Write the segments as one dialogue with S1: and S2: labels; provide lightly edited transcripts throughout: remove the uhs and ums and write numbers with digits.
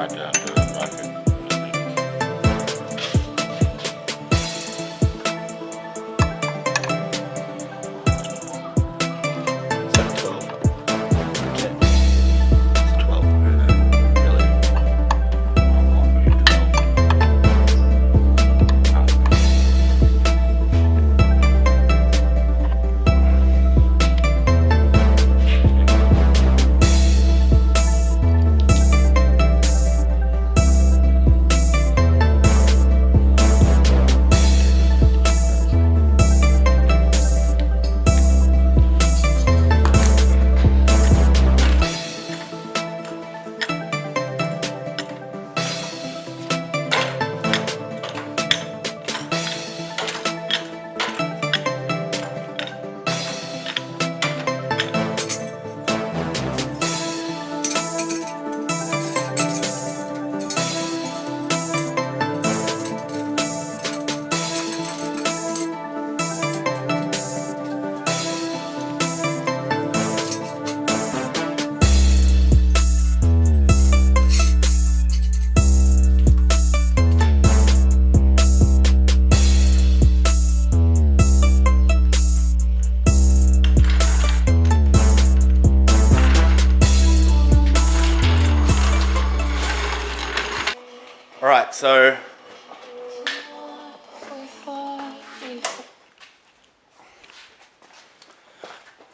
S1: slide down to the bracket.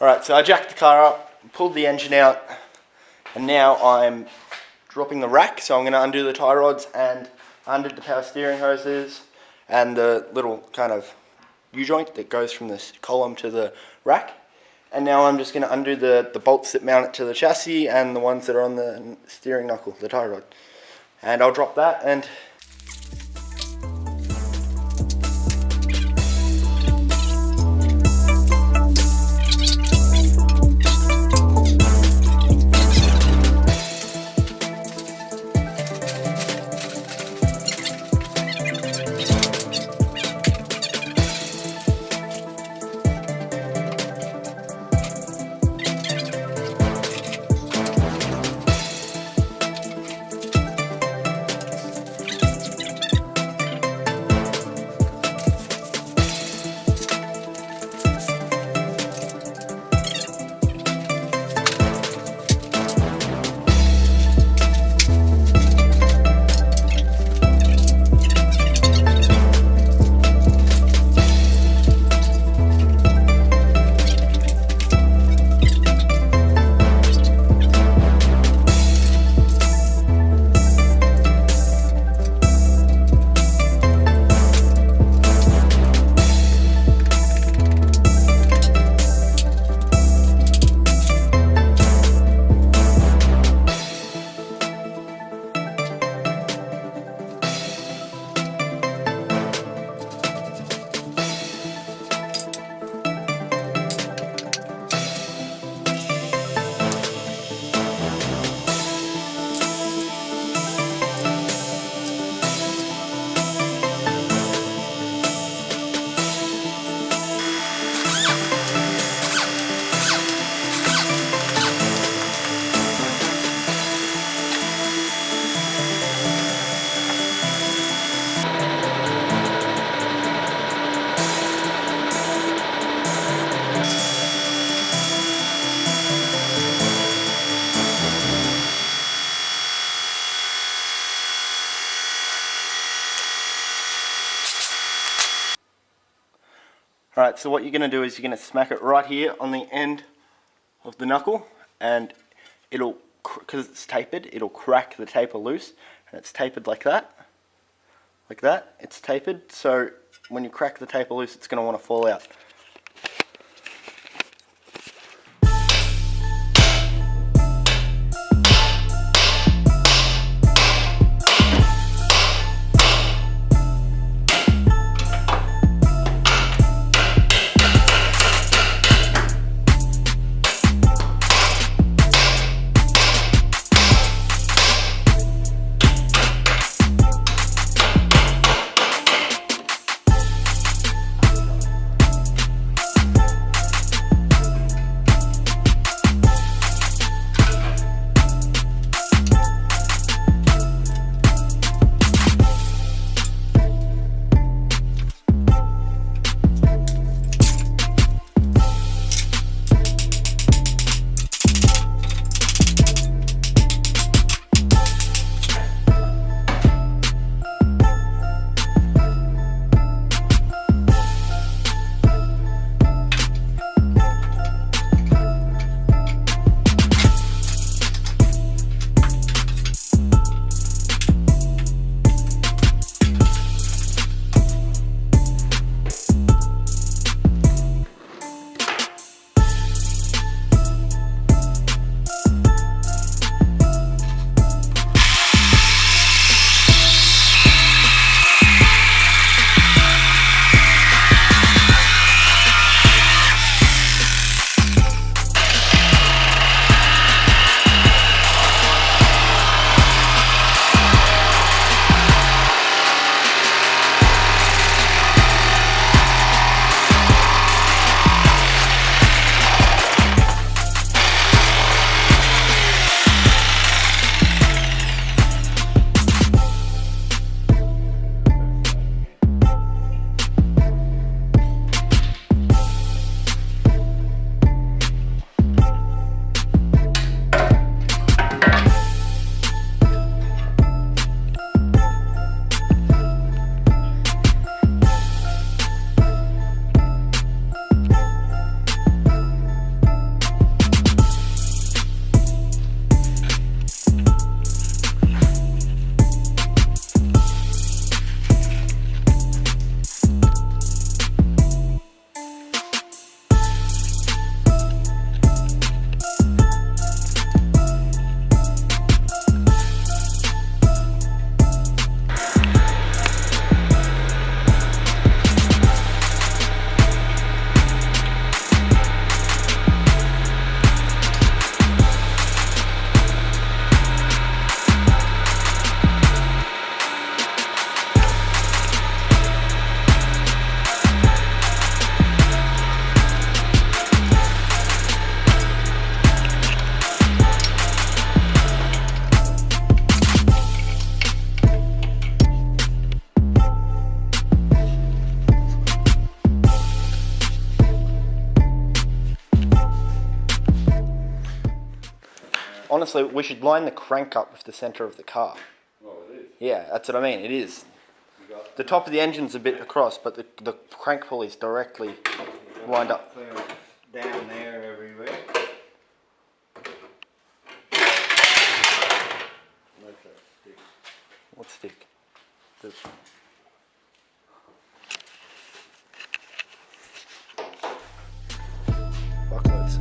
S2: Alright, so I jacked the car up, pulled the engine out, and now I'm dropping the rack. So I'm going to undo the tie rods and undid the power steering hoses and the little kind of U-joint that goes from this column to the rack. And now I'm just going to undo the bolts that mount it to the chassis and the ones that are on the steering knuckle, the tie rod. And I'll drop that and Alright, so what you're going to do is you're going to smack it right here on the end of the knuckle, and it'll, because it's tapered, it'll crack the taper loose, and it's tapered like that, it's tapered, so when you crack the taper loose it's going to want to fall out. honestly, we should line the crank up with the centre of the car.
S1: Well, it is.
S2: Yeah, that's what I mean. It is. The top of the engine's a bit across, but the crank pulley's directly lined up.
S1: Down there everywhere.
S2: What stick? This. Buckets.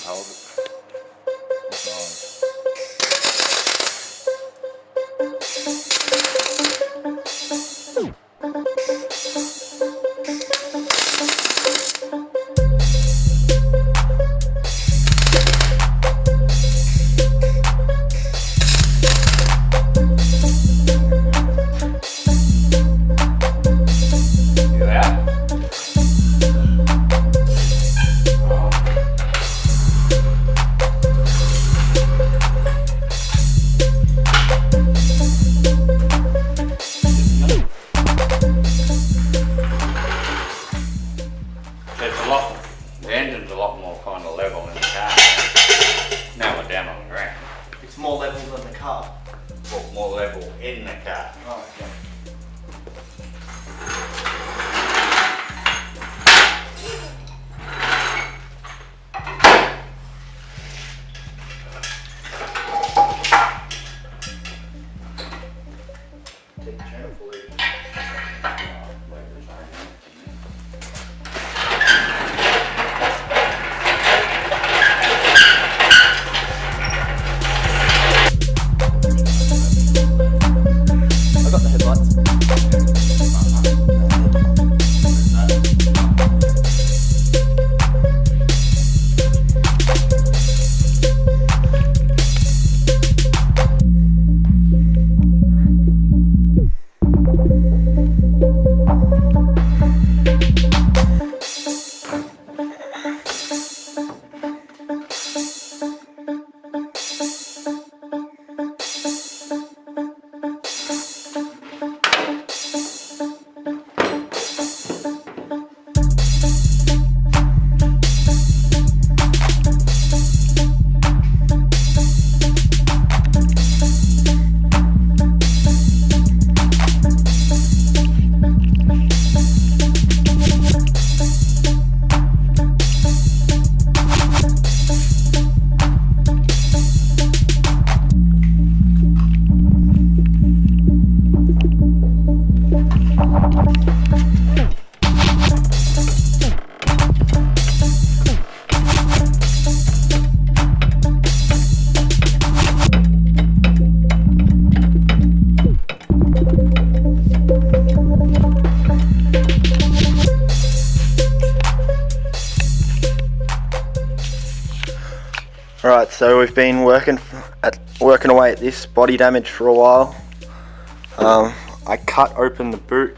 S1: Hold it. The engine's a lot more kind of level in the car. Now we're down on the ground.
S2: It's more level than the car.
S1: Well, more level in the car.
S2: Oh, okay. Take the channel for you. I got the headlights. Alright, so we've been working away at this body damage for a while. I cut open the boot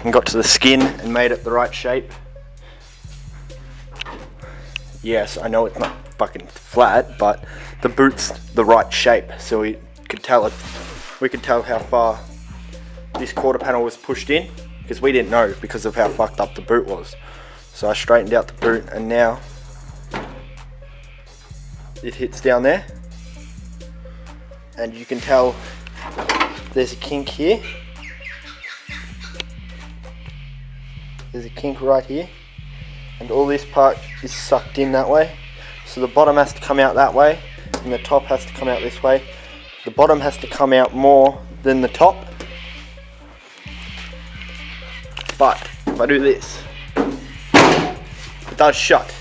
S2: and got to the skin and made it the right shape. Yes, I know it's not fucking flat, but the boot's the right shape, so we could tell how far this quarter panel was pushed in, because we didn't know because of how fucked up the boot was. So I straightened out the boot, and now it hits down there, and you can tell there's a kink here. There's a kink right here, and all this part is sucked in that way. So the bottom has to come out that way, and the top has to come out this way. The bottom has to come out more than the top. But if I do this, it does shut.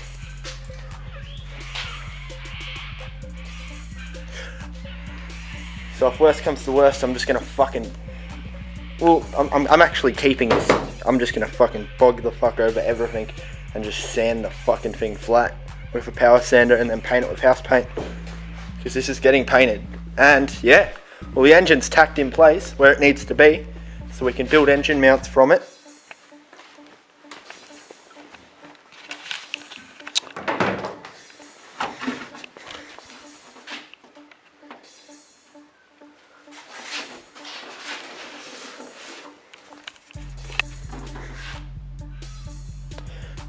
S2: So if worst comes to worst, I'm just gonna fucking, well, I'm actually keeping this. I'm just gonna fucking bog the fuck over everything and just sand the fucking thing flat with a power sander and then paint it with house paint, because this is getting painted. And yeah, well, the engine's tacked in place where it needs to be, so we can build engine mounts from it.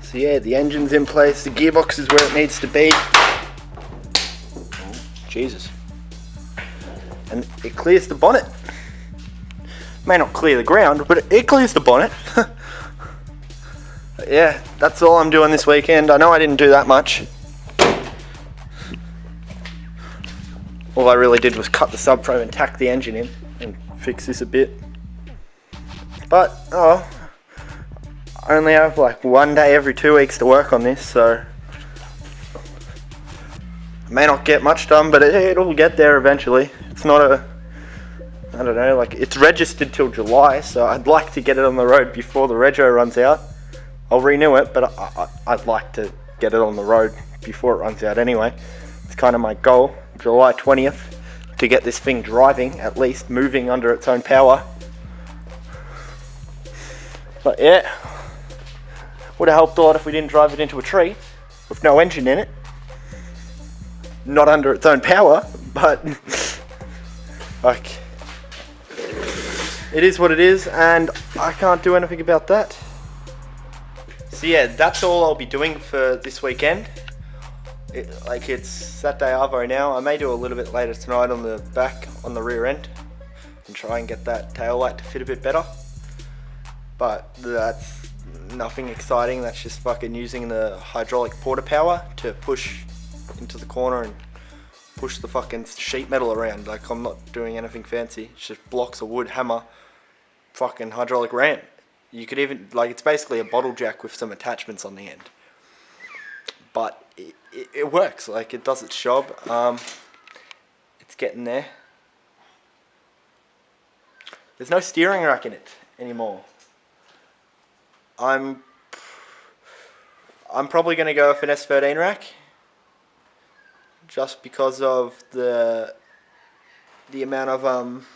S2: So yeah, the engine's in place, the gearbox is where it needs to be. Oh, Jesus. And it clears the bonnet. May not clear the ground, but it clears the bonnet. Yeah, that's all I'm doing this weekend. I know I didn't do that much. All I really did was cut the subframe and tack the engine in and fix this a bit. But, oh, I only have like one day every 2 weeks to work on this, so I may not get much done, but it'll get there eventually. It's not a, I don't know, like it's registered till July, so I'd like to get it on the road before the rego runs out. I'll renew it, but I'd like to get it on the road before it runs out anyway. It's kind of my goal, July 20th, to get this thing driving, at least moving under its own power. But yeah, would have helped a lot if we didn't drive it into a tree with no engine in it. Not under its own power, but like, it is what it is, and I can't do anything about that. So yeah, that's all I'll be doing for this weekend. It's Saturday Arvo now. I may do a little bit later tonight on the back, on the rear end, and try and get that tail light to fit a bit better. But that's nothing exciting. That's just fucking using the hydraulic porta power to push into the corner and push the fucking sheet metal around. Like, I'm not doing anything fancy. It's just blocks of wood, hammer, fucking hydraulic ram. You could even, like, it's basically a bottle jack with some attachments on the end. But it works. Like, it does its job. It's getting there. There's no steering rack in it anymore. I'm probably going to go with an S13 rack, just because of the amount of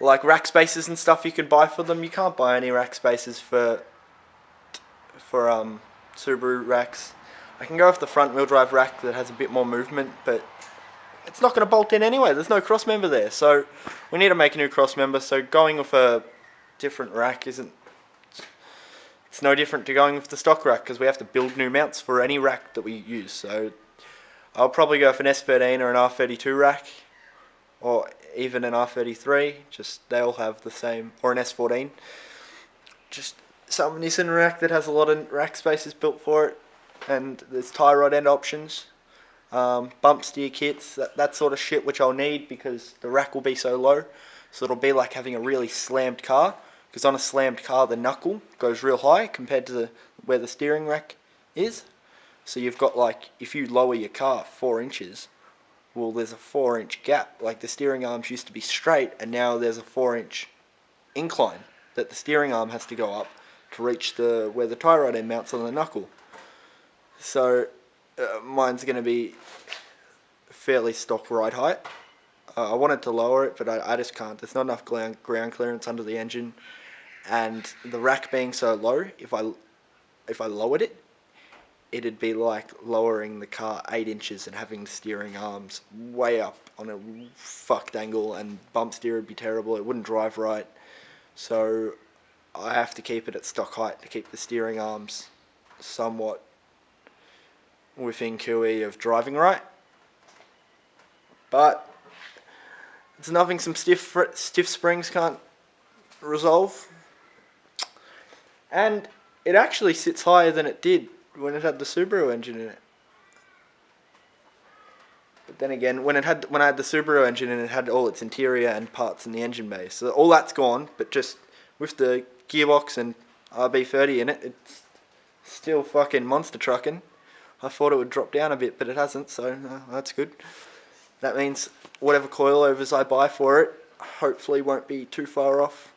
S2: like rack spaces and stuff you can buy for them. You can't buy any rack spaces for Subaru racks. I can go with the front wheel drive rack that has a bit more movement, but it's not going to bolt in anyway. There's no cross member there, so we need to make a new cross member. So going with a different rack isn't, it's no different to going with the stock rack, because we have to build new mounts for any rack that we use. So I'll probably go for an S13 or an R32 rack, or even an R33, just they all have the same, or an S14. Just some Nissan rack that has a lot of rack spaces built for it, and there's tie rod end options, bump steer kits, that sort of shit, which I'll need because the rack will be so low. So it'll be like having a really slammed car, because on a slammed car the knuckle goes real high compared to where the steering rack is. So you've got, like, if you lower your car 4 inches, well, there's a 4-inch gap. Like, the steering arms used to be straight, and now there's a 4-inch incline that the steering arm has to go up to reach where the tie rod end mounts on the knuckle. So mine's going to be fairly stock ride height. I wanted to lower it, but I just can't. There's not enough ground clearance under the engine, and the rack being so low, if I lowered it, it'd be like lowering the car 8 inches and having the steering arms way up on a fucked angle, and bump steer would be terrible. It wouldn't drive right. So I have to keep it at stock height to keep the steering arms somewhat within QE of driving right. But it's nothing some stiff springs can't resolve. And it actually sits higher than it did when it had the Subaru engine in it. But then again, when I had the Subaru engine in it, had all its interior and parts in the engine bay. So all that's gone, but just with the gearbox and RB30 in it, it's still fucking monster trucking. I thought it would drop down a bit, but it hasn't, so that's good. That means whatever coilovers I buy for it, hopefully won't be too far off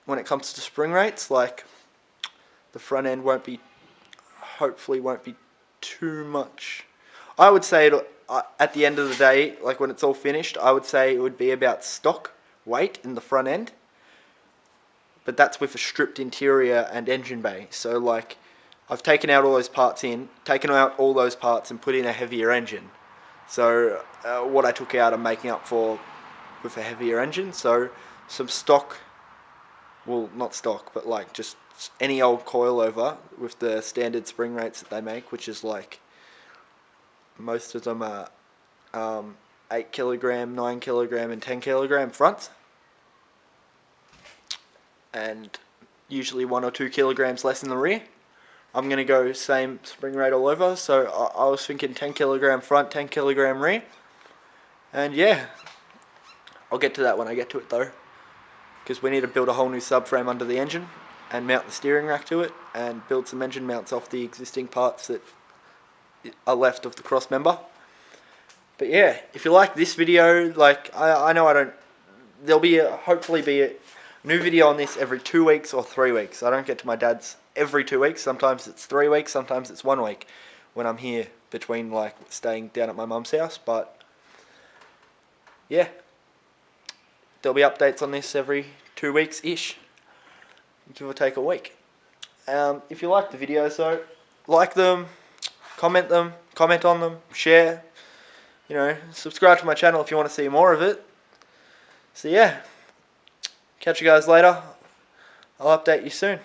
S2: when it comes to spring rates. Like, the front end hopefully won't be too much. I would say at the end of the day, like when it's all finished, I would say it would be about stock weight in the front end. But that's with a stripped interior and engine bay. So like, I've taken out all those parts and put in a heavier engine. So what I took out I'm making up for with a heavier engine. So some stock, well not stock, but like just any old coilover with the standard spring rates that they make, which is like, most of them are 8 kilogram, 9 kilogram and 10 kilogram fronts. And usually 1 or 2 kilograms less in the rear. I'm going to go same spring rate all over, so I was thinking 10 kilogram front, 10 kilogram rear. And yeah, I'll get to that when I get to it though, because we need to build a whole new subframe under the engine and mount the steering rack to it and build some engine mounts off the existing parts that are left of the cross member. But yeah, if you like this video, like I know there'll hopefully be a new video on this every 2 weeks or 3 weeks. I don't get to my dad's every 2 weeks. Sometimes it's 3 weeks, sometimes it's 1 week when I'm here between like staying down at my mum's house. But yeah, there'll be updates on this every 2 weeks ish, give or take a week. If you like the videos though, like them, comment on them, share, subscribe to my channel if you want to see more of it. So yeah, catch you guys later. I'll update you soon.